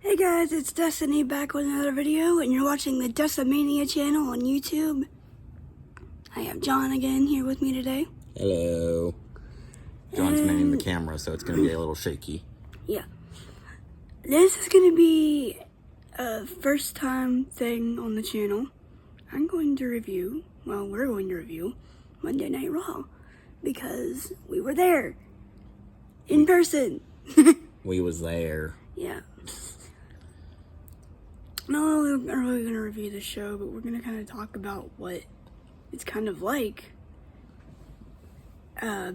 Hey guys, it's Destiny back with another video, and you're watching the Decimania channel on YouTube. I have John again here with me today. Hello. John's manning the camera, so it's going to be a little shaky. Yeah. This is going to be a first time thing on the channel. we're going to review Monday Night Raw, because we were there. In person. We was there. Yeah. No, we're not really going to review the show, but we're going to kind of talk about what it's kind of like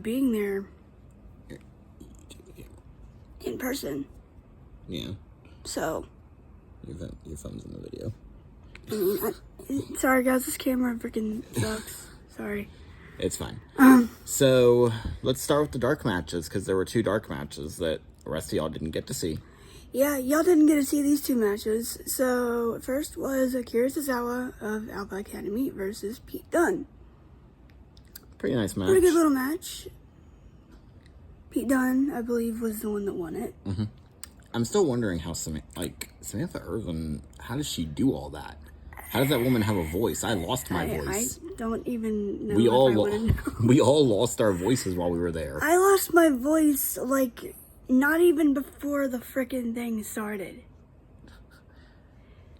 being there in person. Yeah. So. Your thumb's in the video. Sorry guys, this camera freaking sucks. Sorry. It's fine. So, let's start with the dark matches, because there were 2 dark matches that the rest of y'all didn't get to see. Yeah, y'all didn't get to see these 2 matches. So, first was Akira Tozawa of Alpha Academy versus Pete Dunne. Pretty nice match. Pretty good little match. Pete Dunne, I believe, was the one that won it. Mm-hmm. I'm still wondering how Samantha Irvin, how does she do all that? How does that woman have a voice? I lost my voice. I don't even know. We all lost our voices while we were there. I lost my voice, like, not even before the frickin' thing started.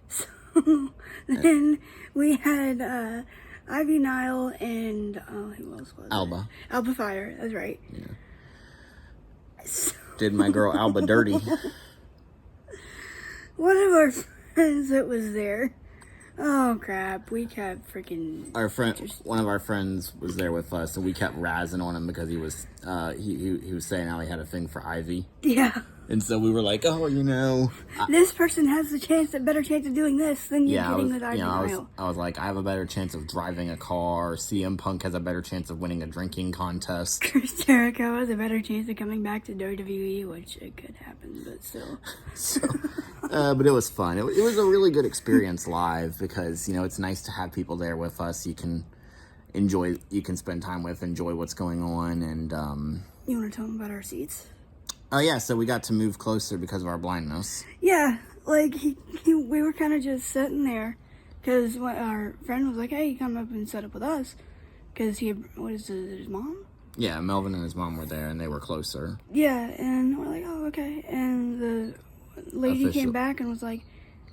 So, then we had, Ivy Nile and, who else was it? Alba. Alba Fire, that's right. Yeah. So, Did my girl Alba dirty. one of our friends that was there. Oh crap! We kept freaking. One of our friends was there with us, and we kept razzing on him because he was he was saying how he had a thing for Ivy. Yeah. And so we were like, oh, this person has a better chance of doing this than you getting with Ivy Nile. I was like, I have a better chance of driving a car. CM Punk has a better chance of winning a drinking contest. Chris Jericho has a better chance of coming back to WWE, which it could happen, but still. But it was fun. It was a really good experience live because, it's nice to have people there with us. You can spend time with, enjoy what's going on, and, You want to tell them about our seats? Oh, yeah, so we got to move closer because of our blindness. Yeah, like, we were kind of just sitting there, because our friend was like, hey, come up and set up with us, because his mom? Yeah, Melvin and his mom were there, and they were closer. Yeah, and we're like, oh, okay, and the lady came back and was like,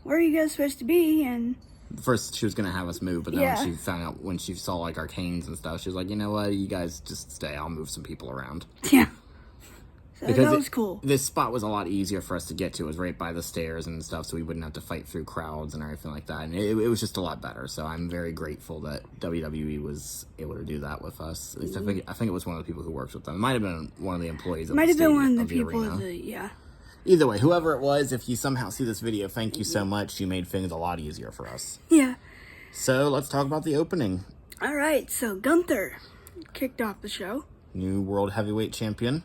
where are you guys supposed to be? And first she was going to have us move, but then when she saw, like, our canes and stuff, she was like, you know what, you guys just stay, I'll move some people around. Yeah. So because that was cool. This spot was a lot easier for us to get to. It was right by the stairs and stuff, so we wouldn't have to fight through crowds and everything like that. And it was just a lot better. So I'm very grateful that WWE was able to do that with us. At least I think it was one of the people who worked with them. It might have been one of the employees. Might have been one of the people. Yeah. Either way, whoever it was, if you somehow see this video, thank you so much. You made things a lot easier for us. Yeah. So let's talk about the opening. All right. So Gunther kicked off the show. New World Heavyweight Champion.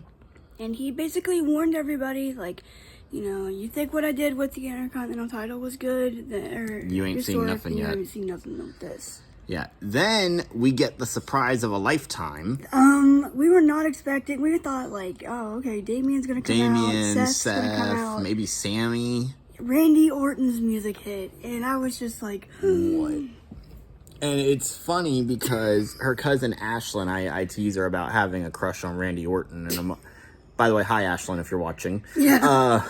And he basically warned everybody, like, you think what I did with the Intercontinental title was good? You ain't seen nothing yet. You haven't seen nothing with this. Yeah. Then we get the surprise of a lifetime. We were not expecting. We thought, like, oh, okay, Damien's going to come out. Seth, maybe Sammy. Randy Orton's music hit. And I was just like, what? And it's funny because her cousin Ashlyn, I tease her about having a crush on Randy Orton. And by the way, hi Ashlyn, if you're watching. Yeah.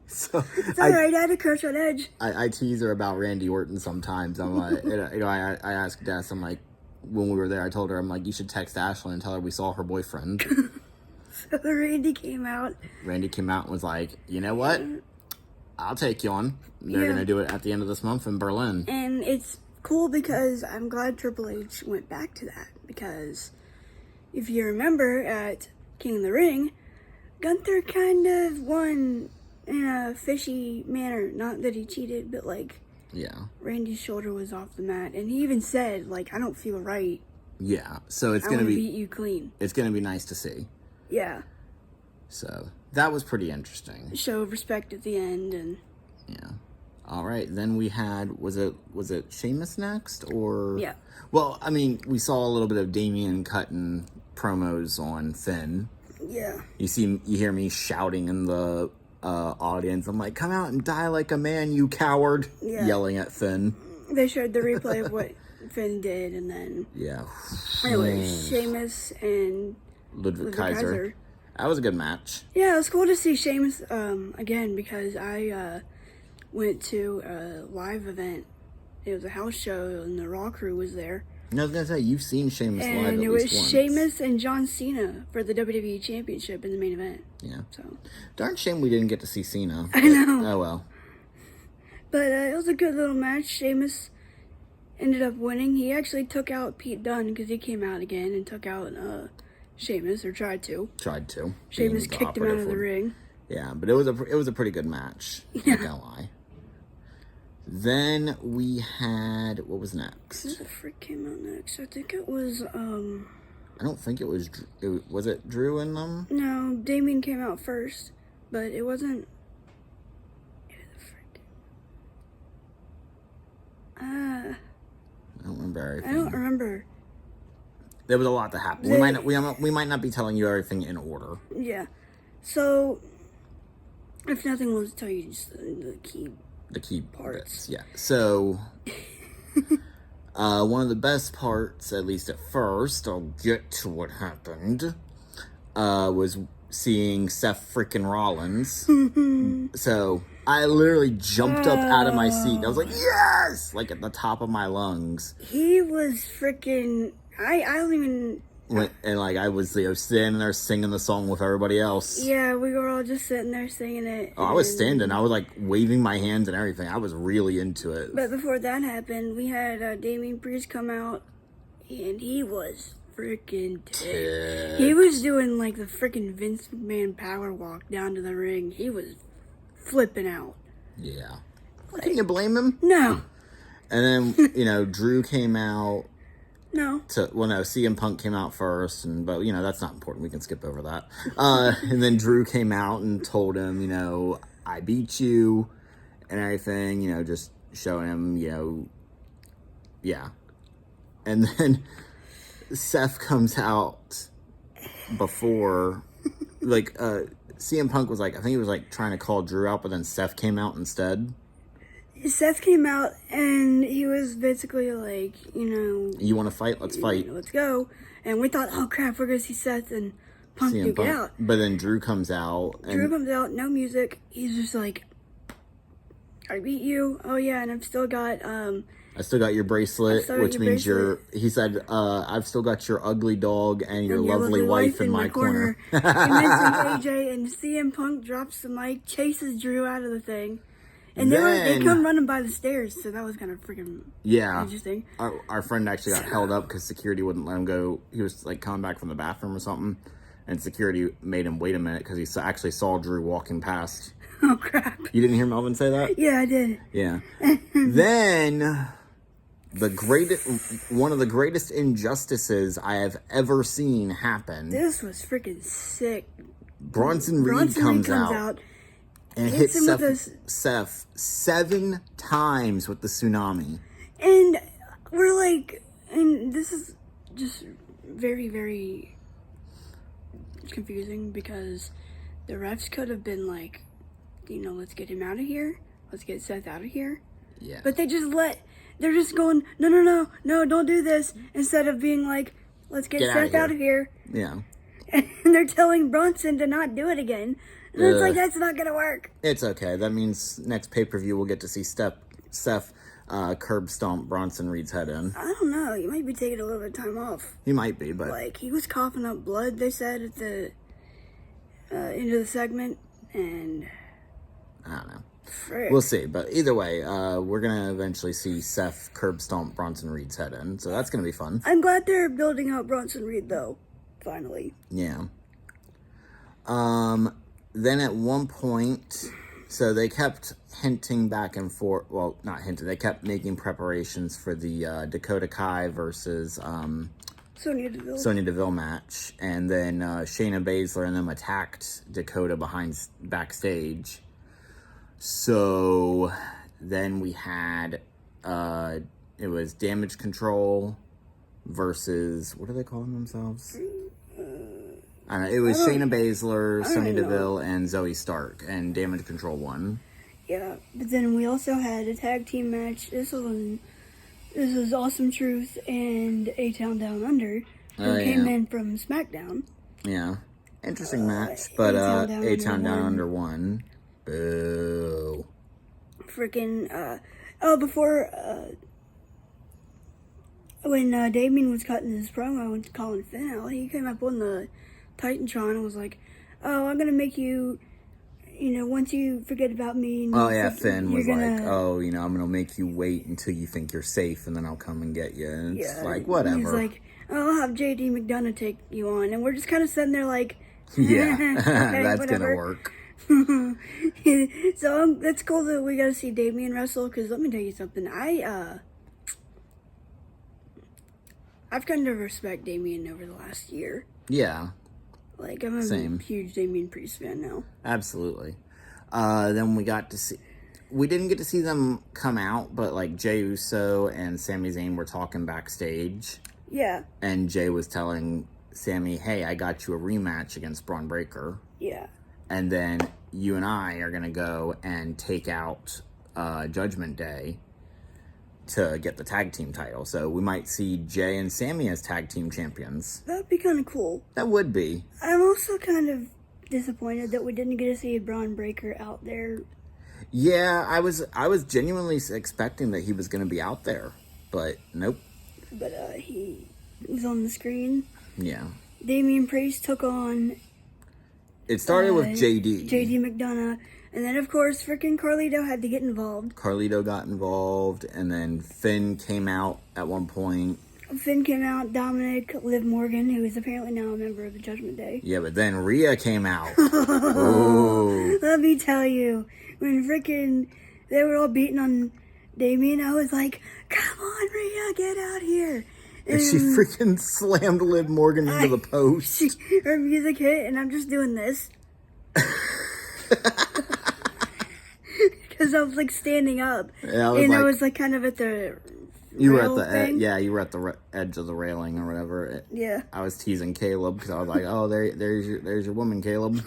So it's alright, I had a crush on Edge. I tease her about Randy Orton sometimes. I'm like, I asked Des, I'm like, when we were there, I told her, I'm like, you should text Ashlyn and tell her we saw her boyfriend. So Randy came out. And was like, you know what? I'll take you on. They're going to do it at the end of this month in Berlin. And it's cool because I'm glad Triple H went back to that. Because if you remember at King of the Ring, Gunther kind of won in a fishy manner. Not that he cheated, but like, yeah, Randy's shoulder was off the mat, and he even said, like, I don't feel right. Yeah, so it's gonna beat you clean. It's gonna be nice to see. Yeah. So that was pretty interesting. Show of respect at the end, and yeah. All right, then we had was it Sheamus next or yeah? Well, I mean, we saw a little bit of Damien cutting promos on Finn. Yeah. You hear me shouting in the audience. I'm like, come out and die like a man, you coward! Yeah. Yelling at Finn. They showed the replay of what Finn did, and then Yeah. anyway, Sheamus and Ludwig Kaiser. That was a good match. Yeah, it was cool to see Sheamus again because I went to a live event. It was a house show, and the Raw crew was there. I was gonna say, you've seen Sheamus live at And it least was once. Sheamus and John Cena for the WWE Championship in the main event. Yeah. So, Darn shame we didn't get to see Cena. I know. Oh well. But it was a good little match. Sheamus ended up winning. He actually took out Pete Dunne because he came out again and took out Sheamus, or tried to. Tried to. Sheamus Being the kicked him out of the operative ring. Yeah, but it was a pretty good match. Yeah. Not gonna lie. Then we had, what was next? Who the frick came out next? I think it was I don't think it was. Was it Drew and them? no, Damien came out first, but it wasn't. Who the frick? I don't remember. I don't remember. There was a lot that happened. We might not be telling you everything in order. Yeah. So, if nothing, let's tell you just the key. The key Parts. bits, yeah. So, one of the best parts, at least at first, I'll get to what happened, was seeing Seth freaking Rollins. So, I literally jumped up out of my seat. I was like, yes! Like at the top of my lungs. He was freaking. I don't even. And like I was standing there singing the song with everybody else. Yeah, we were all just sitting there singing it. Oh, I was standing. I was like waving my hands and everything. I was really into it. But before that happened, we had Damian Priest come out, and he was freaking dead. He was doing like the freaking Vince McMahon power walk down to the ring. He was flipping out. Yeah. Can you blame him? No. And then, Drew came out. No. CM Punk came out first, but that's not important. We can skip over that. And then Drew came out and told him, I beat you and everything, just showing him, yeah. And then Seth comes out before, CM Punk was I think he was trying to call Drew out, but then Seth came out instead. Seth came out and he was basically like, you want to fight? Let's fight. Let's go. And we thought, oh crap, we're going to see Seth and Punk duke it out. But then Drew comes out. Drew comes out, no music. He's just like, I beat you. Oh yeah, and I've still got, I still got your bracelet, which means he said, I've still got your ugly dog and your lovely wife in my corner. He mentioned AJ, and CM Punk drops the mic, chases Drew out of the thing. And they come running by the stairs, so that was kind of freaking interesting. Our friend actually got held up because security wouldn't let him go. He was coming back from the bathroom or something, and security made him wait a minute because he actually saw Drew walking past. Oh crap! You didn't hear Melvin say that? Yeah, I did. Yeah. Then one of the greatest injustices I have ever seen happen. This was freaking sick. Bronson Reed comes out. And hits Seth 7 times with the tsunami. And we're like, and this is just very, very confusing because the refs could have been like, let's get him out of here. Let's get Seth out of here. Yeah. But they're just going, no, don't do this. Instead of being like, let's get Seth out of here. Yeah. And they're telling Bronson to not do it again. And it's like, that's not going to work. It's okay. That means next pay-per-view we'll get to see Seth curb stomp Bronson Reed's head in. I don't know. He might be taking a little bit of time off. He might be, but... he was coughing up blood, they said, at the end of the segment, and... I don't know. Frick. We'll see. But either way, we're going to eventually see Seth curb stomp Bronson Reed's head in, so that's going to be fun. I'm glad they're building up Bronson Reed, though. Finally. Yeah. Then at one point, so they kept hinting back and forth. Well, not hinting. They kept making preparations for the Dakota Kai versus Sonya Deville match. And then Shayna Baszler and them attacked Dakota backstage. So then we had, it was Damage Control versus, what are they calling themselves? It was I don't- Shayna Baszler, don't Sonya even know. Deville, and Zoe Stark, and Damage Control won. Yeah, but then we also had a tag team match. This was Awesome Truth and A-Town Down Under, who Oh, came yeah. in from SmackDown. Yeah. Interesting match, but A-Town Down A-Town Down Under Under won. Boo. Freaking, when Damien was cutting his promo and calling Finn out, he came up on the Titantron and was like, "Oh, I'm gonna make you, once you forget about me." And Oh, yeah, Finn you're was like, gonna- oh, I'm going to make you wait until you think you're safe, and then I'll come and get you. And it's Yeah, like, and whatever. He's like, "I'll have JD McDonough take you on," and we're just kind of sitting there like, yeah, okay, that's going to whatever. work. So that's cool that we got to see Damien wrestle. Because let me tell you something, I've come to respect Damien over the last year. Yeah, Like, I'm a Same. huge Damien Priest fan now. absolutely. Then we didn't get to see them come out, but like Jey Uso and Sami Zayn were talking backstage, Yeah, and Jey was telling Sami, hey, I got you a rematch against Braun Breaker, yeah. and then you and I are going to go and take out Judgment Day to get the tag team title. So we might see Jey and Sami as tag team champions. That'd be kind of cool. That would be. I'm also kind of disappointed that we didn't get to see Braun Breaker out there. Yeah, I was genuinely expecting that he was going to be out there, but nope. But he was on the screen. Yeah. Damien Priest took on It started with JD. JD McDonough. And then, of course, freaking Carlito had to get involved. Carlito got involved, and then Finn came out at one point. Finn came out, Dominic, Liv Morgan, who is apparently now a member of the Judgment Day. Yeah, but then Rhea came out. Ooh. Let me tell you, when freaking they were all beating on Damien, I was like, come on, Rhea, get out here. And she freaking slammed Liv Morgan into the post. Her music hit, and I'm just doing this. Because I was like standing up. Yeah, I was and I like- was like kind of at the You were at rail the thing. you were at the edge of the railing or whatever. Yeah. I was teasing Caleb because I was like, "Oh, there's your woman, Caleb."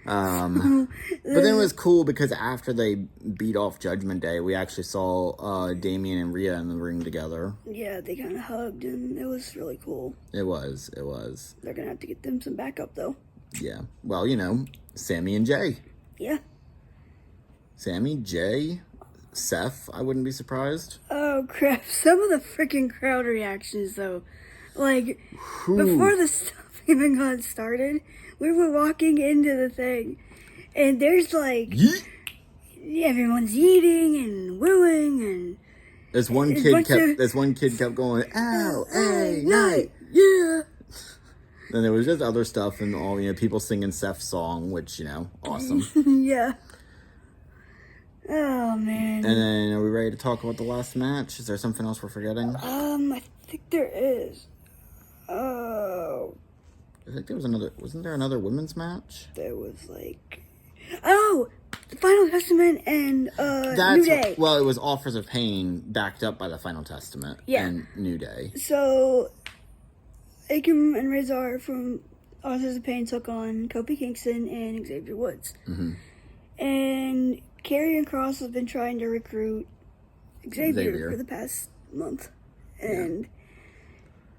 But then it was cool because after they beat off Judgment Day, we actually saw Damien and Rhea in the ring together. Yeah, they kind of hugged, and it was really cool. It was. They're going to have to get them some backup, though. Yeah. Well, Sammy and Jay. Yeah. Sammy, Jay, Seth. I wouldn't be surprised. Oh, crap. Some of the freaking crowd reactions, though. Like, before the stuff even got started, we were walking into the thing, and there's like, Yeet. everyone's eating and wooing, and This one It's kid bunch kept. of- This one kid kept going. L.A. night, night. yeah. Then there was just other stuff and all people singing Seth's song, which awesome. Yeah. Oh, man. And then are we ready to talk about the last match? Is there something else we're forgetting? I think there is. Oh, I think there was another. Wasn't there another women's match? there was like, oh, the Final Testament and New Day. Well, it was Offers of Pain backed up by the Final Testament and New Day. So, Akam and Razor from Authors of Pain took on Kofi Kingston and Xavier Woods. Mm-hmm. And Karrion Kross has been trying to recruit Xavier Xavier. for the past month. And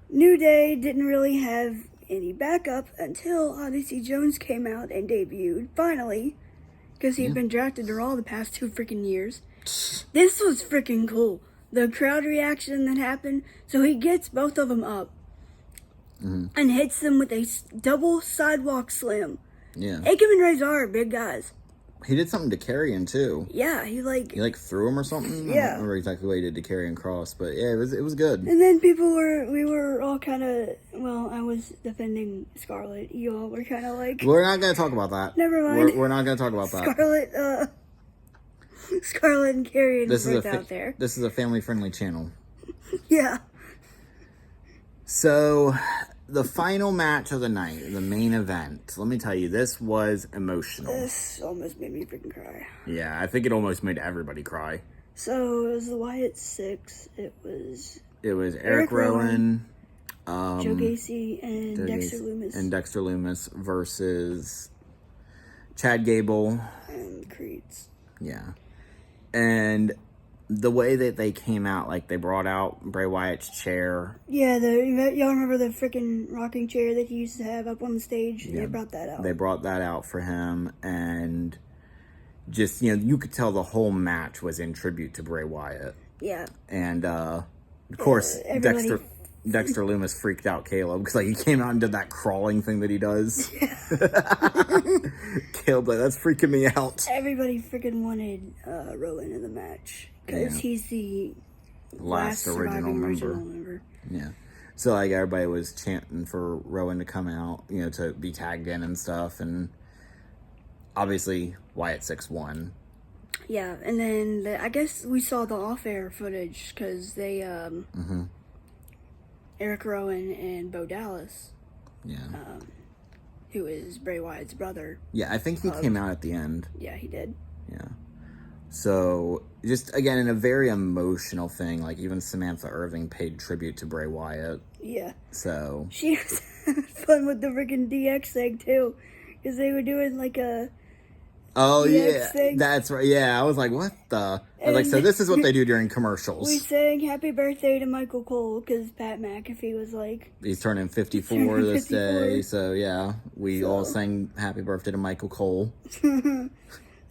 New Day didn't really have any backup until Odyssey Jones came out and debuted, finally, because he had been drafted to Raw the past 2 freaking years. This was freaking cool. The crowd reaction that happened. So he gets both of them up and hits them with a double sidewalk slam. Yeah. Akam and Razor are big guys. He did something to Carrion too. Yeah, he like... He threw him or something. I Yeah. don't remember exactly what he did to Karrion Kross, but yeah, it was good. And then we were all kind of, well, I was defending Scarlett. You all were kind of like, We're not gonna talk about that. Never mind. We're not gonna talk about that. Scarlett and Carrion This were is both out there. This is a family friendly channel. Yeah. So, the final match of the night, the main event. Let me tell you, this was emotional. This almost made me freaking cry. Yeah, I think it almost made everybody cry. So, it was the Wyatt 6. It was It was Eric Rowan, Joe Gacy and Dexter Lumis. And Dexter Lumis versus Chad Gable. And Creeds. Yeah. And the way that they came out, like they brought out Bray Wyatt's chair. Yeah, y'all remember the freaking rocking chair that he used to have up on the stage? Yeah. They brought that out. They brought that out for him, and just, you know, you could tell the whole match was in tribute to Bray Wyatt. Yeah. And, of course, Dexter Lumis freaked out Caleb, because, like, he came out and did that crawling thing that he does. Yeah. Caleb, like, that's freaking me out. Everybody freaking wanted Rowan in the match, because he's the last original member. Yeah. So, like, everybody was chanting for Rowan to come out, you know, to be tagged in and stuff, and obviously Wyatt 6-1. Yeah, and then I guess we saw the off-air footage, because they, Eric Rowan and Bo Dallas, who is Bray Wyatt's brother. Yeah, I think he came out at the end. Yeah, he did. Yeah. So, just, again, in a very emotional thing, like, even Samantha Irving paid tribute to Bray Wyatt. Yeah. So. She was having fun with the freaking DX thing, too, because they were doing, like, a DX thing. That's right. Yeah, I was like, what the? I was like, so this is what they do during commercials. We sang happy birthday to Michael Cole, because Pat McAfee was like... He's turning 54 this day, so yeah, we all sang happy birthday to Michael Cole.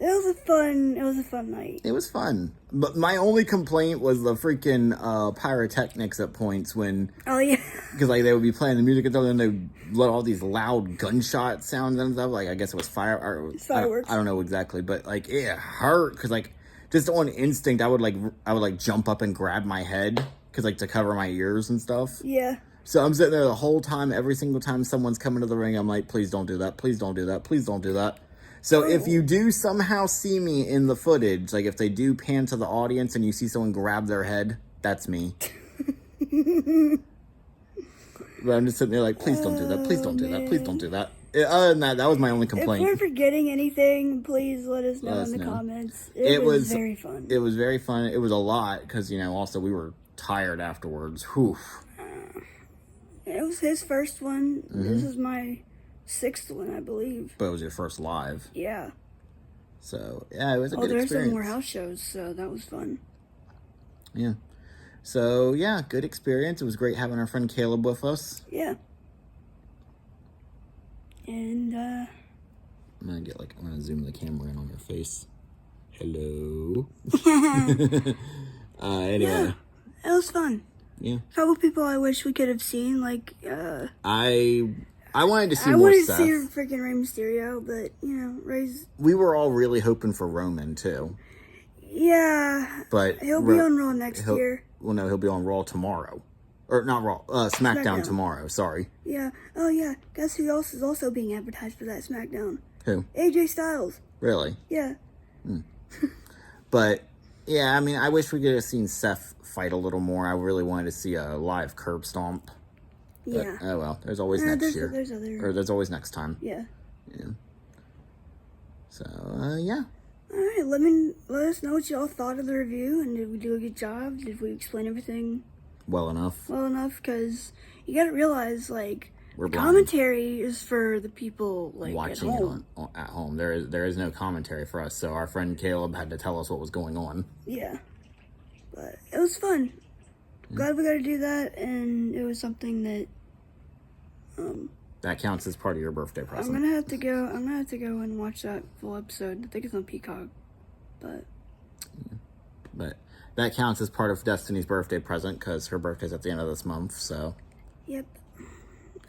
It was a fun night. It was fun. But my only complaint was the freaking pyrotechnics at points when... Oh, yeah. Because, like, they would be playing the music and stuff, and they let all these loud gunshot sounds and stuff. Like, I guess it was fireworks. I don't know exactly, but, like, it hurt. Because, like, just on instinct, I would jump up and grab my head. Because, like, to cover my ears and stuff. Yeah. So I'm sitting there the whole time, every single time someone's coming to the ring, I'm like, please don't do that. Please don't do that. Please don't do that. So if you do somehow see me in the footage, like if they do pan to the audience and you see someone grab their head, that's me. But I'm just sitting there like, please don't do that, please don't do that, please don't do that. Other than that, that was my only complaint. If we're forgetting anything, please let us know in the comments. It was very fun. It was very fun. It was a lot because, you know, also we were tired afterwards. Whew. It was his first one. This is my 6th one, I believe. But it was your first live. Yeah. So, yeah, it was a good experience. There's some more house shows, so that was fun. Yeah. So, yeah, good experience. It was great having our friend Caleb with us. Yeah. And, I'm gonna zoom the camera in on your face. Hello. Anyway. Yeah, it was fun. Yeah. A couple people I wish we could have seen, like, I wanted to see more Seth. I wanted to see freaking Rey Mysterio, but, you know, Rey's... We were all really hoping for Roman, too. Yeah. But... He'll be on Raw next year. Well, no, he'll be on Raw tomorrow. Or, not Raw, SmackDown tomorrow, sorry. Yeah. Oh, yeah. Guess who else is also being advertised for that SmackDown? Who? AJ Styles. Really? Yeah. But, yeah, I mean, I wish we could have seen Seth fight a little more. I really wanted to see a live curb stomp. But, yeah. Oh, well. There's always next year. There's always next time. Yeah. Yeah. So, yeah. Alright, let us know what y'all thought of the review, and did we do a good job? Did we explain everything well enough? Well enough, because you gotta realize, like, commentary is for the people, like, watching at home. It at home. There is no commentary for us, so our friend Caleb had to tell us what was going on. Yeah. But it was fun. Glad we got to do that, and it was something that that counts as part of your birthday present. I'm gonna have to go and watch that full episode. I think it's on Peacock, but that counts as part of Destiny's birthday present because her birthday's at the end of this month. So. Yep.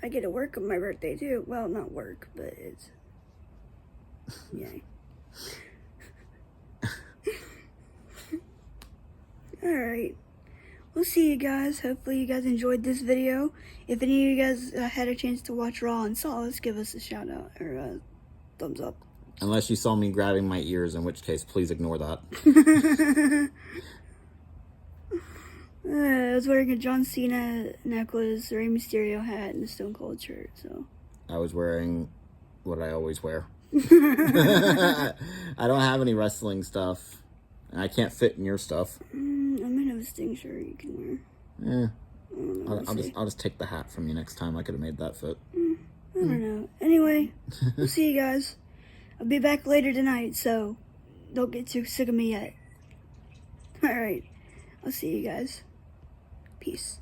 I get to work on my birthday too. Well, not work, but it's yay. All right. We'll see you guys. Hopefully you guys enjoyed this video. If any of you guys had a chance to watch Raw and saw us, give us a shout out or a thumbs up. Unless you saw me grabbing my ears, in which case, please ignore that. I was wearing a John Cena necklace, a Rey Mysterio hat, and a Stone Cold shirt, so. I was wearing what I always wear. I don't have any wrestling stuff. And I can't fit in your stuff. I might have a Sting shirt you can wear. I'll just take the hat from you next time. I could have made that fit. I don't know. Anyway, we'll see you guys. I'll be back later tonight, so don't get too sick of me yet. Alright, I'll see you guys. Peace.